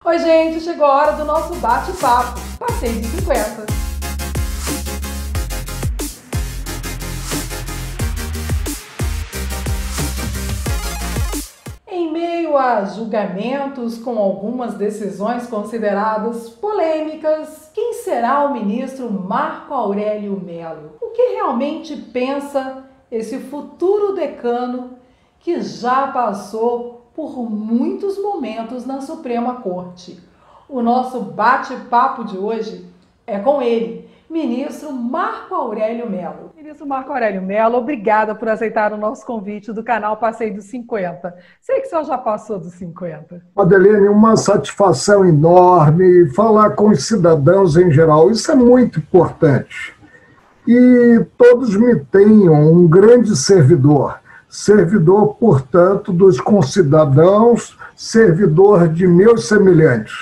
Oi, gente, chegou a hora do nosso bate-papo. Passeio de 50. Em meio a julgamentos com algumas decisões consideradas polêmicas, quem será o ministro Marco Aurélio Mello? O que realmente pensa esse futuro decano que já passou por muitos momentos na Suprema Corte? O nosso bate-papo de hoje é com ele, ministro Marco Aurélio Mello. Ministro Marco Aurélio Mello, obrigada por aceitar o nosso convite do canal Passeio dos 50. Sei que o senhor já passou dos 50. Madeleine, uma satisfação enorme falar com os cidadãos em geral. Isso é muito importante. E todos me tenham um grande servidor. Servidor, portanto, dos concidadãos, servidor de meus semelhantes.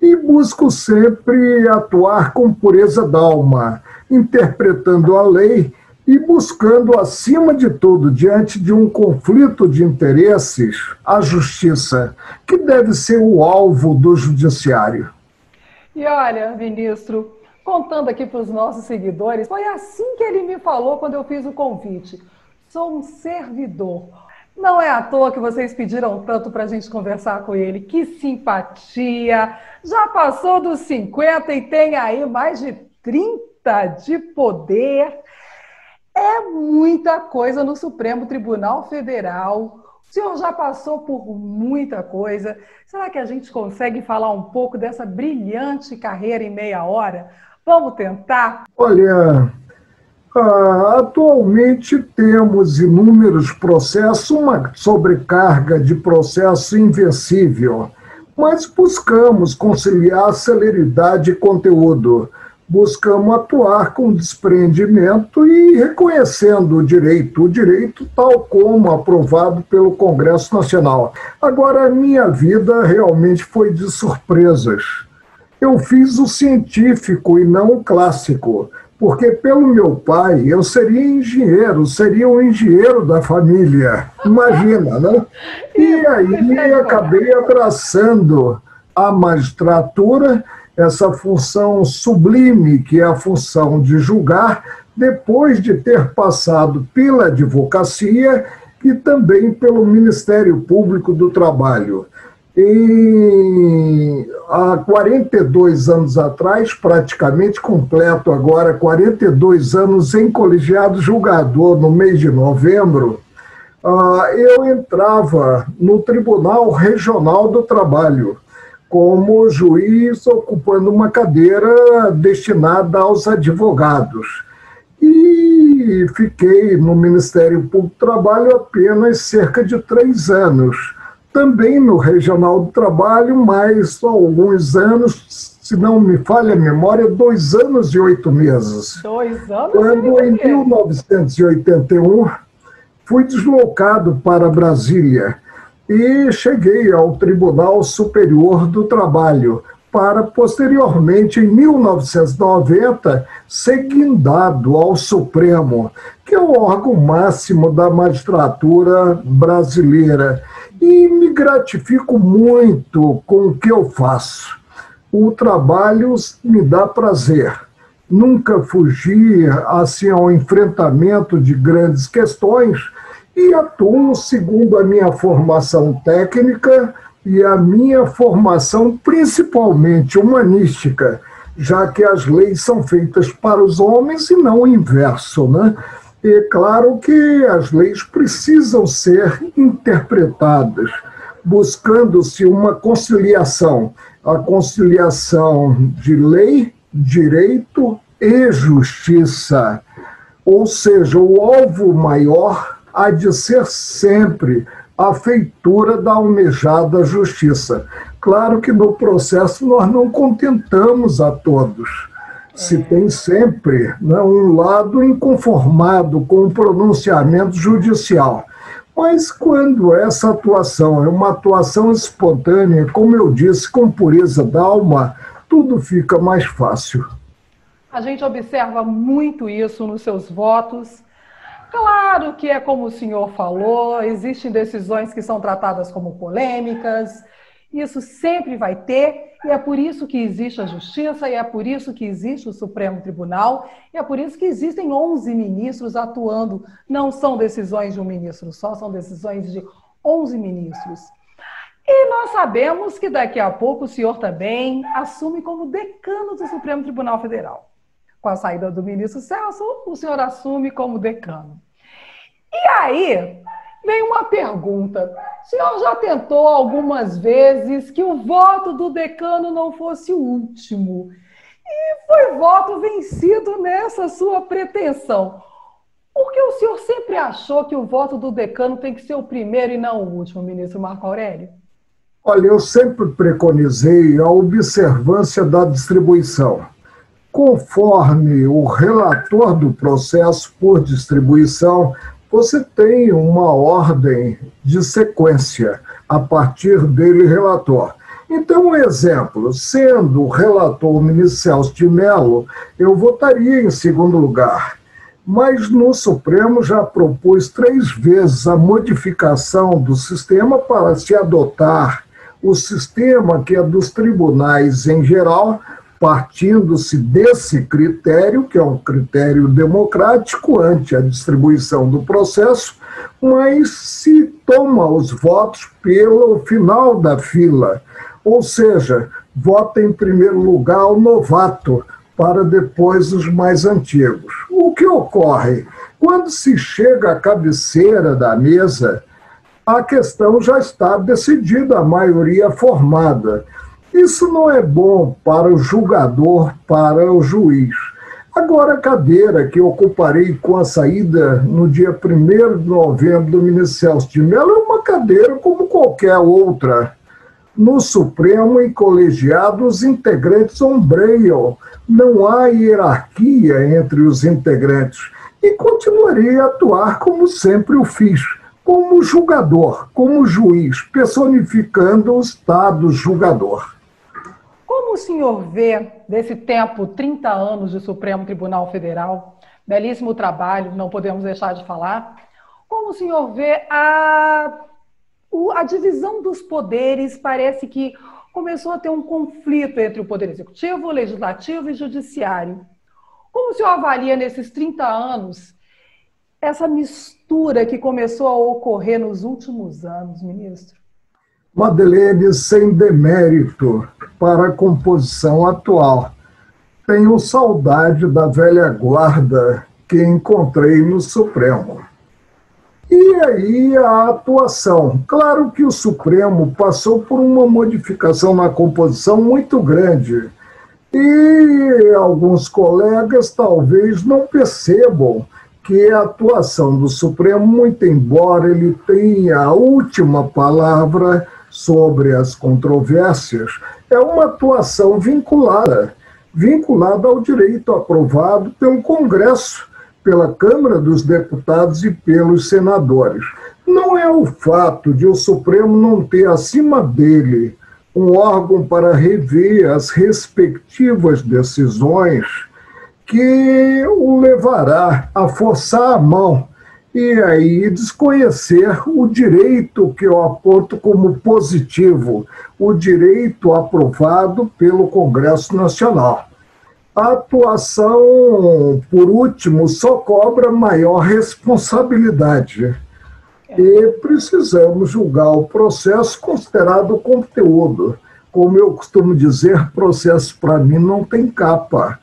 E busco sempre atuar com pureza d'alma, interpretando a lei e buscando, acima de tudo, diante de um conflito de interesses, a justiça, que deve ser o alvo do judiciário. E olha, ministro, contando aqui para os nossos seguidores, foi assim que ele me falou quando eu fiz o convite. Sou um servidor. Não é à toa que vocês pediram tanto para a gente conversar com ele. Que simpatia! Já passou dos 50 e tem aí mais de 30 de poder. É muita coisa no Supremo Tribunal Federal. O senhor já passou por muita coisa. Será que a gente consegue falar um pouco dessa brilhante carreira em meia hora? Vamos tentar? Olha, atualmente temos inúmeros processos, uma sobrecarga de processo invencível, mas buscamos conciliar celeridade e conteúdo. Buscamos atuar com desprendimento e reconhecendo o direito tal como aprovado pelo Congresso Nacional. Agora, a minha vida realmente foi de surpresas. Eu fiz o científico e não o clássico, porque pelo meu pai eu seria um engenheiro da família, imagina, né? E aí acabei abraçando a magistratura, essa função sublime que é a função de julgar, depois de ter passado pela advocacia e também pelo Ministério Público do Trabalho. Há 42 anos atrás, praticamente completo agora 42 anos em colegiado julgador no mês de novembro, eu entrava no Tribunal Regional do Trabalho como juiz ocupando uma cadeira destinada aos advogados. E fiquei no Ministério Público do Trabalho apenas cerca de 3 anos. Também no Regional do Trabalho, mais alguns anos, se não me falha a memória, 2 anos e 8 meses. 2 anos? Quando, em 1981, fui deslocado para Brasília e cheguei ao Tribunal Superior do Trabalho, para, posteriormente, em 1990, ser guindado ao Supremo, que é o órgão máximo da magistratura brasileira. E me gratifico muito com o que eu faço. O trabalho me dá prazer. Nunca fugi assim, ao enfrentamento de grandes questões e atuo segundo a minha formação técnica e a minha formação principalmente humanística, já que as leis são feitas para os homens e não o inverso, né? É claro que as leis precisam ser interpretadas, buscando-se uma conciliação, a conciliação de lei, direito e justiça. Ou seja, o alvo maior há de ser sempre a feitura da almejada justiça. Claro que no processo nós não contentamos a todos. Se tem sempre, né, um lado inconformado com o pronunciamento judicial. Mas quando essa atuação é uma atuação espontânea, como eu disse, com pureza d'alma, tudo fica mais fácil. A gente observa muito isso nos seus votos. Claro que é como o senhor falou, existem decisões que são tratadas como polêmicas, Isso sempre vai ter, e é por isso que existe a Justiça, e é por isso que existe o Supremo Tribunal, e é por isso que existem 11 ministros atuando. Não são decisões de um ministro só, são decisões de 11 ministros. E nós sabemos que daqui a pouco o senhor também assume como decano do Supremo Tribunal Federal. Com a saída do ministro Celso, o senhor assume como decano. E aí, vem uma pergunta. O senhor já tentou algumas vezes que o voto do decano não fosse o último. E foi voto vencido nessa sua pretensão. Por que o senhor sempre achou que o voto do decano tem que ser o primeiro e não o último, ministro Marco Aurélio? Olha, eu sempre preconizei a observância da distribuição. Conforme o relator do processo por distribuição, você tem uma ordem de sequência a partir dele, relator. Então, um exemplo, sendo o relator o ministro Celso de Mello, eu votaria em segundo lugar. Mas no Supremo já propôs 3 vezes a modificação do sistema para se adotar o sistema que é dos tribunais em geral, partindo-se desse critério, que é um critério democrático ante a distribuição do processo, mas se toma os votos pelo final da fila, ou seja, vota em primeiro lugar o novato, para depois os mais antigos. O que ocorre? Quando se chega à cabeceira da mesa, a questão já está decidida, a maioria formada. Isso não é bom para o julgador, para o juiz. Agora, a cadeira que ocuparei com a saída no dia 1º de novembro do ministro Celso de Mello é uma cadeira como qualquer outra. No Supremo, em colegiado, os integrantes ombreiam. Não há hierarquia entre os integrantes. E continuarei a atuar como sempre o fiz, como julgador, como juiz, personificando o Estado julgador. Como o senhor vê, desse tempo, 30 anos de Supremo Tribunal Federal, belíssimo trabalho, não podemos deixar de falar, como o senhor vê a divisão dos poderes? Parece que começou a ter um conflito entre o Poder Executivo, Legislativo e Judiciário. Como o senhor avalia nesses 30 anos essa mistura que começou a ocorrer nos últimos anos, ministro? Madeleine, sem demérito para a composição atual. Tenho saudade da velha guarda que encontrei no Supremo. E aí a atuação. Claro que o Supremo passou por uma modificação na composição muito grande. E alguns colegas talvez não percebam que a atuação do Supremo, muito embora ele tenha a última palavra sobre as controvérsias, é uma atuação vinculada ao direito aprovado pelo Congresso, pela Câmara dos Deputados e pelos senadores. Não é o fato de o Supremo não ter acima dele um órgão para rever as respectivas decisões que o levará a forçar a mão e aí desconhecer o direito que eu aponto como positivo, o direito aprovado pelo Congresso Nacional. A atuação, por último, só cobra maior responsabilidade. E precisamos julgar o processo considerado conteúdo. Como eu costumo dizer, processo para mim não tem capa,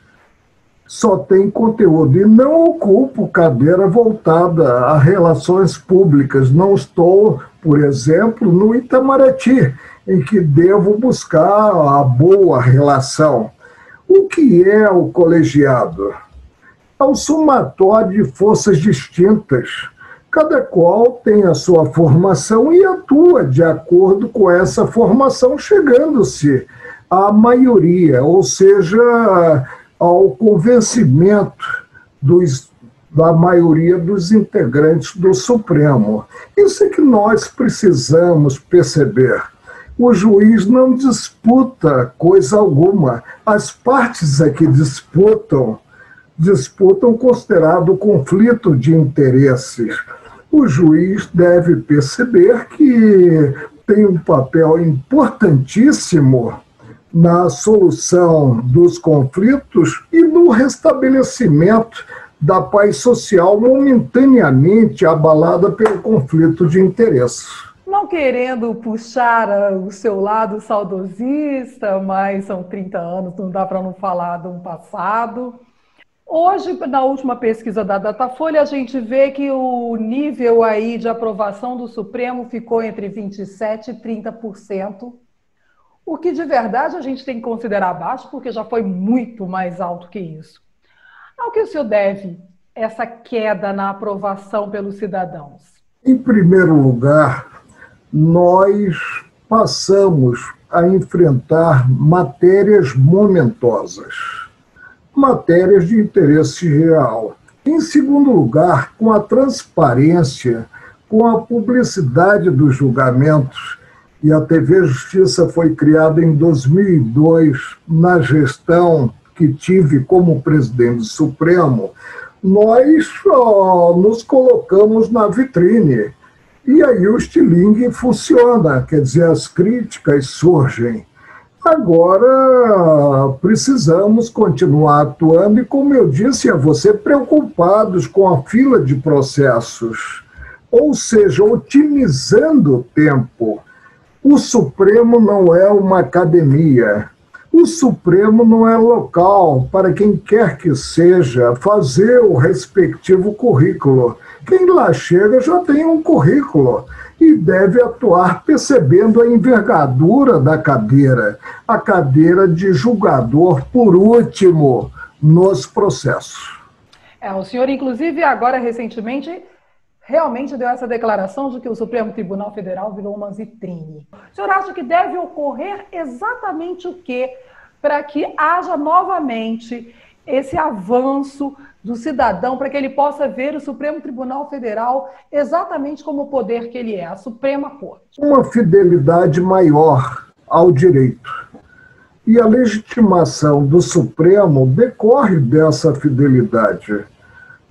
só tem conteúdo. E não ocupo cadeira voltada a relações públicas. Não estou, por exemplo, no Itamaraty, em que devo buscar a boa relação. O que é o colegiado? É um somatório de forças distintas. Cada qual tem a sua formação e atua de acordo com essa formação, chegando-se à maioria, ou seja, ao convencimento da maioria dos integrantes do Supremo. Isso é que nós precisamos perceber. O juiz não disputa coisa alguma. As partes aqui disputam considerado conflito de interesses. O juiz deve perceber que tem um papel importantíssimo na solução dos conflitos e no restabelecimento da paz social momentaneamente abalada pelo conflito de interesses. Não querendo puxar o seu lado saudosista, mas são 30 anos, não dá para não falar de um passado. Hoje, na última pesquisa da Datafolha, a gente vê que o nível aí de aprovação do Supremo ficou entre 27% e 30%, o que de verdade a gente tem que considerar baixo, porque já foi muito mais alto que isso. Ao que o senhor deve essa queda na aprovação pelos cidadãos? Em primeiro lugar, nós passamos a enfrentar matérias momentosas, matérias de interesse real. Em segundo lugar, com a transparência, com a publicidade dos julgamentos, e a TV Justiça foi criada em 2002, na gestão que tive como presidente do Supremo, nós nos colocamos na vitrine. E aí o estilingue funciona, quer dizer, as críticas surgem. Agora precisamos continuar atuando e, como eu disse a você, preocupados com a fila de processos, ou seja, otimizando o tempo. O Supremo não é uma academia. O Supremo não é local para quem quer que seja fazer o respectivo currículo. Quem lá chega já tem um currículo e deve atuar percebendo a envergadura da cadeira, a cadeira de julgador por último nos processos. O senhor, inclusive, agora recentemente, realmente deu essa declaração de que o Supremo Tribunal Federal virou uma vitrine. O senhor acha que deve ocorrer exatamente o quê para que haja novamente esse avanço do cidadão, para que ele possa ver o Supremo Tribunal Federal exatamente como o poder que ele é, a Suprema Corte? Uma fidelidade maior ao direito. E a legitimação do Supremo decorre dessa fidelidade.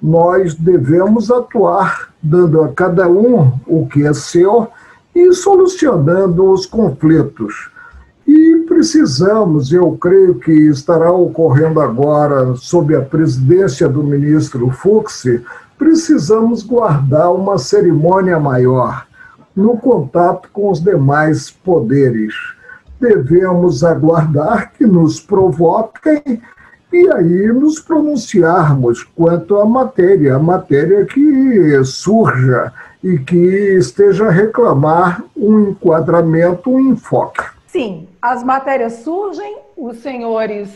Nós devemos atuar dando a cada um o que é seu e solucionando os conflitos. E precisamos, eu creio que estará ocorrendo agora, sob a presidência do ministro Fux, precisamos guardar uma cerimônia maior no contato com os demais poderes. Devemos aguardar que nos provoquem e aí nos pronunciarmos quanto à matéria que surja e que esteja a reclamar um enquadramento, um enfoque. Sim, as matérias surgem, os senhores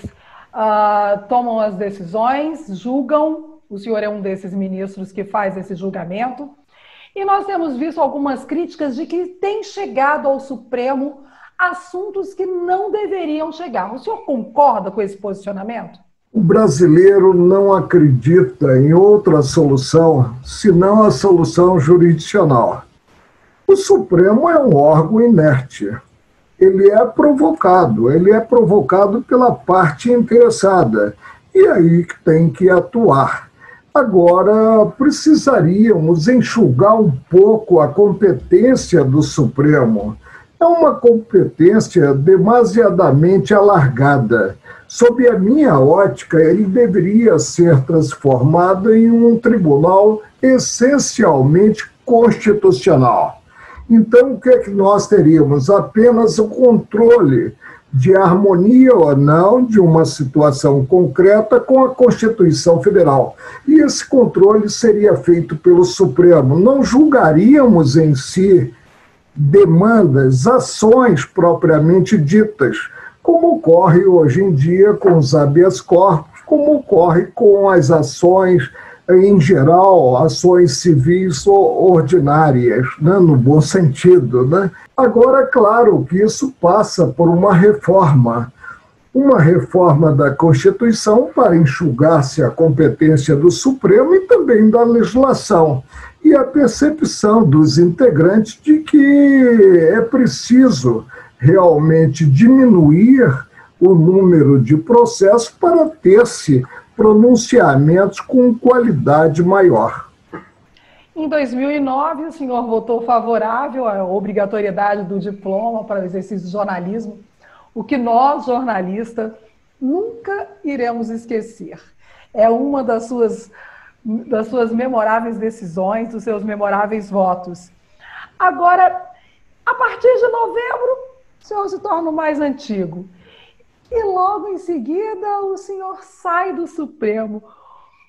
tomam as decisões, julgam, o senhor é um desses ministros que faz esse julgamento, e nós temos visto algumas críticas de que tem chegado ao Supremo assuntos que não deveriam chegar. O senhor concorda com esse posicionamento? O brasileiro não acredita em outra solução senão a solução jurisdicional. O Supremo é um órgão inerte. Ele é provocado pela parte interessada, e aí que tem que atuar. Agora, precisaríamos enxugar um pouco a competência do Supremo. É uma competência demasiadamente alargada. Sob a minha ótica, ele deveria ser transformado em um tribunal essencialmente constitucional. Então, o que é que nós teríamos? Apenas o controle de harmonia ou não de uma situação concreta com a Constituição Federal. E esse controle seria feito pelo Supremo. Não julgaríamos em si demandas, ações propriamente ditas, como ocorre hoje em dia com os habeas corpus, como ocorre com as ações, em geral, ações civis ordinárias, né, no bom sentido, né? Agora, claro que isso passa por uma reforma da Constituição para enxugar-se a competência do Supremo e também da legislação, e a percepção dos integrantes de que é preciso realmente diminuir o número de processos para ter-se pronunciamentos com qualidade maior. Em 2009, o senhor votou favorável à obrigatoriedade do diploma para o exercício de jornalismo, o que nós, jornalistas, nunca iremos esquecer. É uma das suas memoráveis decisões, dos seus memoráveis votos. Agora, a partir de novembro, o senhor se torna o mais antigo. E logo em seguida, o senhor sai do Supremo.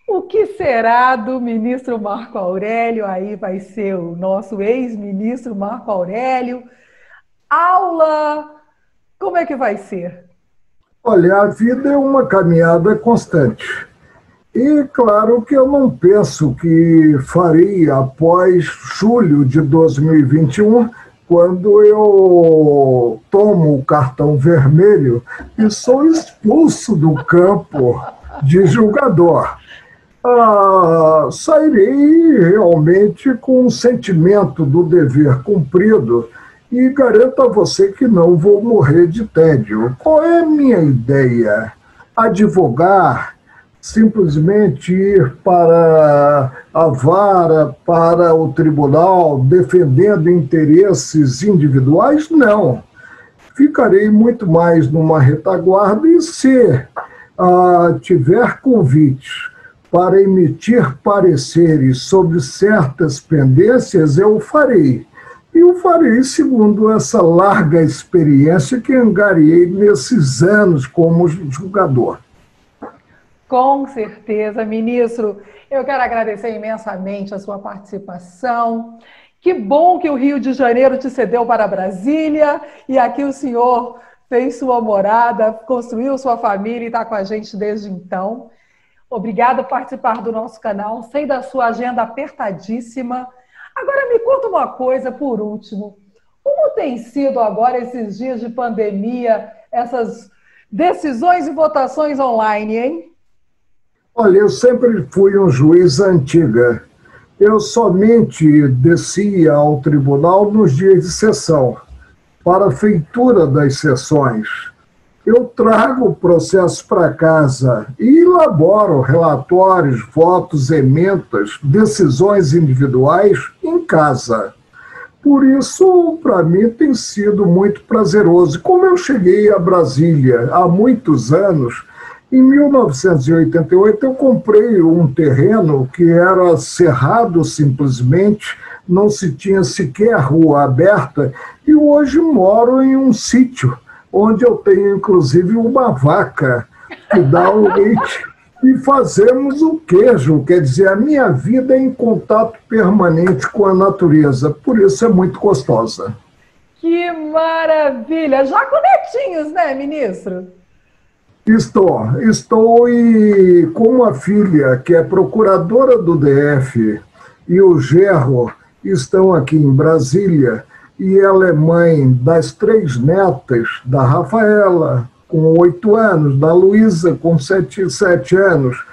O que será do ministro Marco Aurélio? Aí vai ser o nosso ex-ministro Marco Aurélio. Aula, como é que vai ser? Olha, a vida é uma caminhada constante. E claro que eu não penso que farei após julho de 2021, quando eu tomo o cartão vermelho e sou expulso do campo de julgador. Sairei realmente com um sentimento do dever cumprido e garanto a você que não vou morrer de tédio. Qual é a minha ideia? Advogar, simplesmente ir para a vara, para o tribunal, defendendo interesses individuais? Não. Ficarei muito mais numa retaguarda e se tiver convite para emitir pareceres sobre certas pendências, eu farei. E o farei segundo essa larga experiência que angariei nesses anos como julgador. Com certeza, ministro. Eu quero agradecer imensamente a sua participação. Que bom que o Rio de Janeiro te cedeu para Brasília e aqui o senhor fez sua morada, construiu sua família e está com a gente desde então. Obrigada por participar do nosso canal. Sei da sua agenda apertadíssima. Agora me conta uma coisa, por último. Como tem sido agora esses dias de pandemia, essas decisões e votações online, hein? Olha, eu sempre fui um juiz antiga. Eu somente descia ao tribunal nos dias de sessão, para a feitura das sessões. Eu trago o processo para casa e elaboro relatórios, votos, emendas, decisões individuais em casa. Por isso, para mim, tem sido muito prazeroso. Como eu cheguei a Brasília há muitos anos, em 1988 eu comprei um terreno que era cerrado simplesmente, não se tinha sequer rua aberta, e hoje moro em um sítio onde eu tenho, inclusive, uma vaca que dá o leite e fazemos o queijo. Quer dizer, a minha vida é em contato permanente com a natureza, por isso é muito gostosa. Que maravilha! Já com netinhos, né, ministro? Estou e com uma filha que é procuradora do DF e o genro estão aqui em Brasília. E ela é mãe das 3 netas, da Rafaela, com 8 anos, da Luísa, com 7 anos,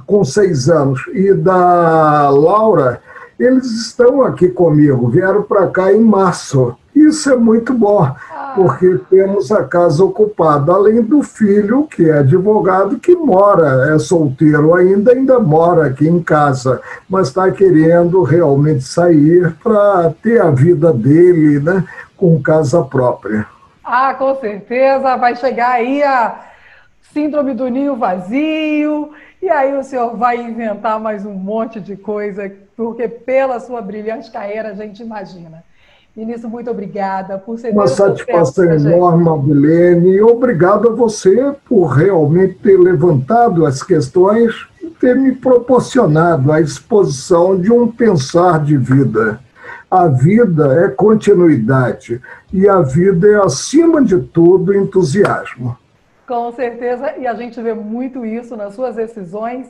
com 6 anos, e da Laura. Eles estão aqui comigo, vieram para cá em março. Isso é muito bom, porque temos a casa ocupada, além do filho, que é advogado, que mora, é solteiro ainda mora aqui em casa, mas está querendo realmente sair para ter a vida dele, né, com casa própria. Com certeza, vai chegar aí a síndrome do ninho vazio, e aí o senhor vai inventar mais um monte de coisa, porque pela sua brilhante carreira a gente imagina. Ministro, muito obrigada por ceder uma satisfação enorme, Mabilene, e obrigado a você por realmente ter levantado as questões e ter me proporcionado a exposição de um pensar de vida. A vida é continuidade e a vida é, acima de tudo, entusiasmo. Com certeza, e a gente vê muito isso nas suas decisões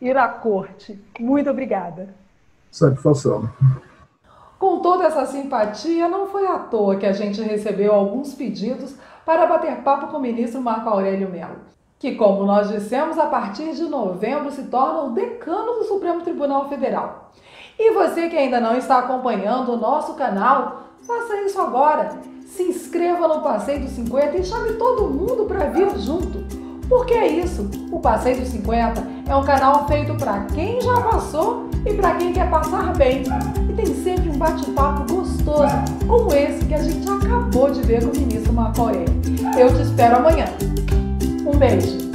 e na corte. Muito obrigada. Satisfação. Com toda essa simpatia, não foi à toa que a gente recebeu alguns pedidos para bater papo com o ministro Marco Aurélio Mello, que, como nós dissemos, a partir de novembro se torna o decano do Supremo Tribunal Federal. E você que ainda não está acompanhando o nosso canal, faça isso agora. Se inscreva no Passeio dos 50 e chame todo mundo para vir junto. Porque é isso, o Passeio dos 50 É um canal feito para quem já passou e para quem quer passar bem. E tem sempre um bate-papo gostoso, como esse que a gente acabou de ver com o ministro Marco Aurélio. Eu te espero amanhã. Um beijo!